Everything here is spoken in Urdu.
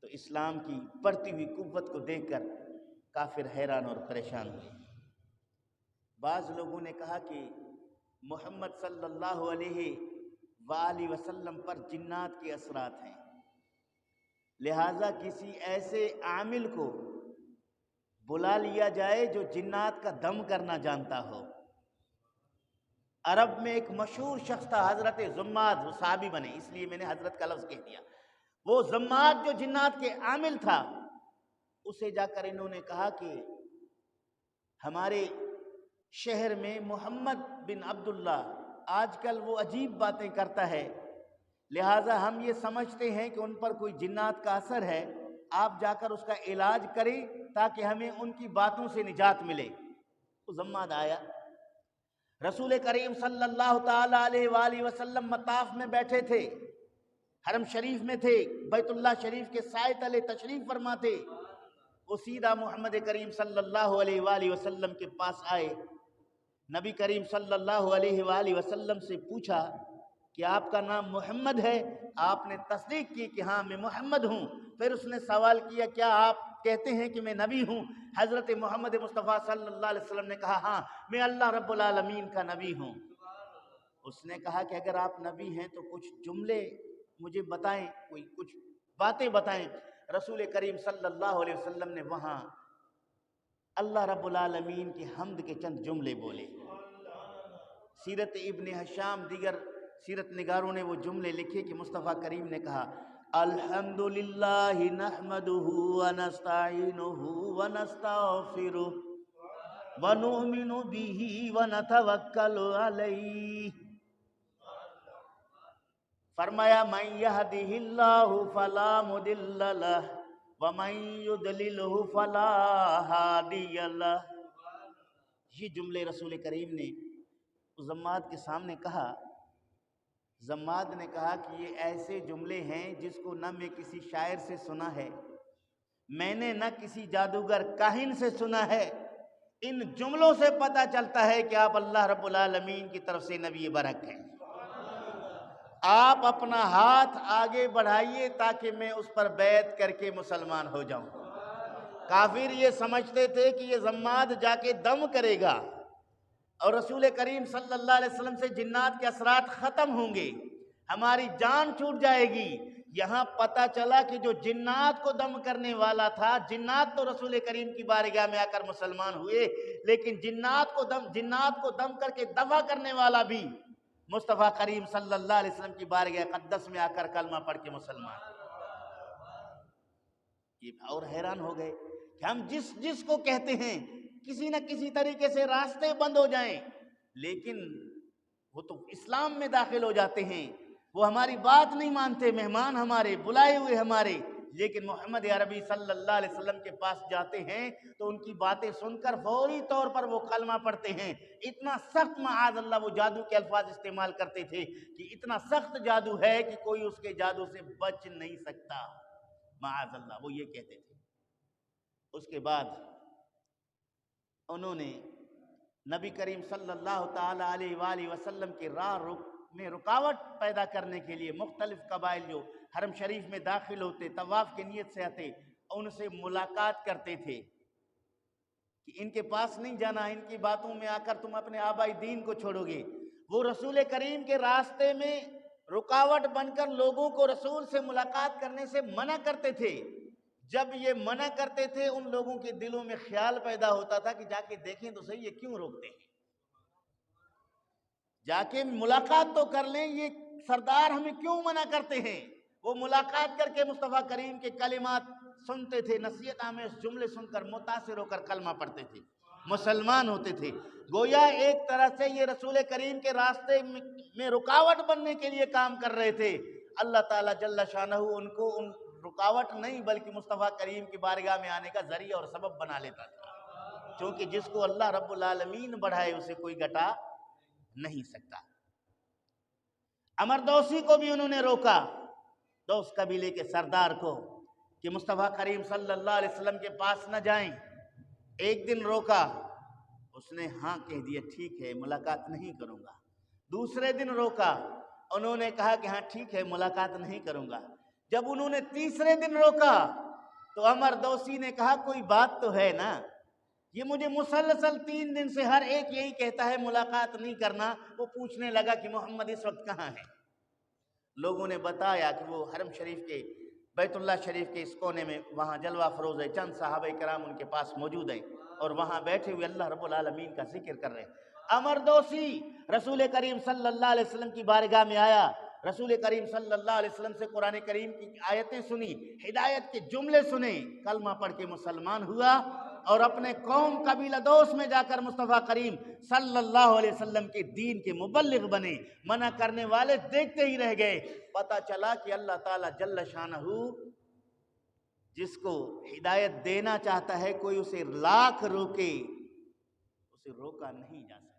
تو اسلام کی بڑھتی ہوئی قوت کو دیکھ کر کافر حیران اور پریشان ہوئے۔ بعض لوگوں نے کہا کہ محمد صلی اللہ علیہ وآلہ وسلم پر جنات کے اثرات ہیں، لہٰذا کسی ایسے عامل کو بلا لیا جائے جو جنات کا دم کرنا جانتا ہو۔ عرب میں ایک مشہور شخص تھا حضرت زماد، وہ صحابی بنے اس لیے میں نے حضرت کا لفظ کہہ دیا۔ وہ زماد جو جنات کے عامل تھا، اسے جا کر انہوں نے کہا کہ ہمارے شہر میں محمد بن عبداللہ آج کل وہ عجیب باتیں کرتا ہے، لہٰذا ہم یہ سمجھتے ہیں کہ ان پر کوئی جنات کا اثر ہے، آپ جا کر اس کا علاج کریں تاکہ ہمیں ان کی باتوں سے نجات ملے۔ تو زماد آیا، رسول کریم صلی اللہ تعالی علیہ وآلہ وسلم مطاف میں بیٹھے تھے، حرم شریف میں تھے، بیت اللہ شریف کے سائے تلے تشریف فرما تھے۔ وہ سیدھا محمد کریم صلی اللہ علیہ وآلہ وسلم کے پاس آئے، نبی کریم صلی اللہ علیہ وآلہ وسلم سے پوچھا کہ آپ کا نام محمد ہے؟ آپ نے تصدیق کی کہ ہاں میں محمد ہوں۔ پھر اس نے سوال کیا کیا آپ کہتے ہیں کہ میں نبی ہوں؟ حضرت محمد مصطفیٰ صلی اللہ علیہ وسلم نے کہا ہاں میں اللہ رب العالمین کا نبی ہوں۔ اس نے کہا کہ اگر آپ نبی ہیں تو کچھ جملے مجھے بتائیں، کچھ باتیں بتائیں۔ رسول کریم صلی اللہ علیہ وسلم نے وہاں اللہ رب العالمین کی حمد کے چند جملے بولے۔ سیرت ابن ہشام دیگر سیرت نگاروں نے وہ جملے لکھے کہ مصطفیٰ کریم نے کہا الحمدللہ نحمدہ ونستعینہ ونستغفرہ ونؤمن بہ ونتوکل علیہ۔ فرمایا من یہدہ اللہ فلا مضل لہ ومن یضللہ فلا ہادی لہ۔ یہ جملے رسول کریم نے زماد کے سامنے کہا۔ زماد نے کہا کہ یہ ایسے جملے ہیں جس کو نہ میں کسی شاعر سے سنا ہے، میں نے نہ کسی جادوگر کاہن سے سنا ہے، ان جملوں سے پتہ چلتا ہے کہ آپ اللہ رب العالمین کی طرف سے نبی برحق ہیں۔ آپ اپنا ہاتھ آگے بڑھائیے تاکہ میں اس پر بیعت کر کے مسلمان ہو جاؤں۔ کافر یہ سمجھتے تھے کہ یہ زماد جا کے دم کرے گا اور رسول کریم صلی اللہ علیہ وسلم سے جنات کے اثرات ختم ہوں گے، ہماری جان چھوٹ جائے گی۔ یہاں پتہ چلا کہ جو جنات کو دم کرنے والا تھا، جنات تو رسول کریم کی بارگاہ میں آ کر مسلمان ہوئے، لیکن جنات کو دم کر کے دفع کرنے والا بھی مصطفیٰ کریم صلی اللہ علیہ وسلم کی بارگاہ اقدس میں آ کر کلمہ پڑھ کے مسلمان۔ یہ اور حیران ہو گئے کہ ہم جس کو کہتے ہیں کسی نہ کسی طریقے سے راستے بند ہو جائیں، لیکن وہ تو اسلام میں داخل ہو جاتے ہیں، وہ ہماری بات نہیں مانتے، مہمان ہمارے بلائے ہوئے ہمارے، لیکن محمد عربی صلی اللہ علیہ وسلم کے پاس جاتے ہیں تو ان کی باتیں سن کر فوری طور پر وہ کلمہ پڑھتے ہیں۔ اتنا سخت معاذ اللہ وہ جادو کے الفاظ استعمال کرتے تھے کہ اتنا سخت جادو ہے کہ کوئی اس کے جادو سے بچ نہیں سکتا، معاذ اللہ وہ یہ کہتے تھے۔ اس کے بعد انہوں نے نبی کریم صلی اللہ تعالی علیہ وآلہ وسلم کے راہ میں رکاوٹ پیدا کرنے کے لیے مختلف قبائل جو حرم شریف میں داخل ہوتے، طواف کی نیت سے آتے، ان سے ملاقات کرتے تھے کہ ان کے پاس نہیں جانا، ان کی باتوں میں آ کر تم اپنے آبائی دین کو چھوڑو گے۔ وہ رسول کریم کے راستے میں رکاوٹ بن کر لوگوں کو رسول سے ملاقات کرنے سے منع کرتے تھے۔ جب یہ منع کرتے تھے ان لوگوں کے دلوں میں خیال پیدا ہوتا تھا کہ جا کے دیکھیں تو صحیح یہ کیوں روکتے ہیں، جا کے ملاقات تو کر لیں، یہ سردار ہمیں کیوں منع کرتے ہیں۔ وہ ملاقات کر کے مصطفیٰ کریم کے کلمات سنتے تھے، نصیحت آمیز جملے سن کر متاثر ہو کر کلمہ پڑھتے تھے، مسلمان ہوتے تھے۔ گویا ایک طرح سے یہ رسول کریم کے راستے میں رکاوٹ بننے کے لیے کام کر رہے تھے۔ اللہ تعالیٰ جل شانہ ان کو ان رکاوٹ نہیں بلکہ مصطفیٰ کریم کی بارگاہ میں آنے کا ذریعہ اور سبب بنا لیتا تھا، کیونکہ جس کو اللہ رب العالمین بڑھائے اسے کوئی گھٹا نہیں سکتا۔ عمر دوسی کو بھی انہوں نے روکا، دوس قبیلے کے سردار کو، کہ مصطفیٰ کریم صلی اللہ علیہ وسلم کے پاس نہ جائیں۔ ایک دن روکا، اس نے ہاں کہہ دیا، ٹھیک ہے ملاقات نہیں کروں گا۔ دوسرے دن روکا، انہوں نے کہا کہ ہاں ٹھیک ہے ملاقات نہیں کروں گا۔ جب انہوں نے تیسرے دن روکا تو عمر دوسی نے کہا کوئی بات تو ہے نا، یہ مجھے مسلسل 3 دن سے ہر ایک یہی کہتا ہے ملاقات نہیں کرنا۔ وہ پوچھنے لگا کہ محمد اس وقت کہاں ہے؟ لوگوں نے بتایا کہ وہ حرم شریف کے بیت اللہ شریف کے اس کونے میں وہاں جلوہ فروز ہے، چند صحابہ کرام ان کے پاس موجود ہیں اور وہاں بیٹھے ہوئے اللہ رب العالمین کا ذکر کر رہے ہیں۔ عمر دوسی رسول کریم صلی اللہ علیہ وسلم کی بارگاہ میں آیا، رسول کریم صلی اللہ علیہ وسلم سے قرآن کریم کی آیتیں سنی، ہدایت کے جملے سنے، کلمہ پڑھ کے مسلمان ہوا اور اپنے قوم قبیلہ دوست میں جا کر مصطفیٰ کریم صلی اللہ علیہ وسلم کے دین کے مبلغ بنے۔ منع کرنے والے دیکھتے ہی رہ گئے۔ پتہ چلا کہ اللہ تعالیٰ جل شانہ جس کو ہدایت دینا چاہتا ہے، کوئی اسے لاکھ روکے اسے روکا نہیں جا سکتا۔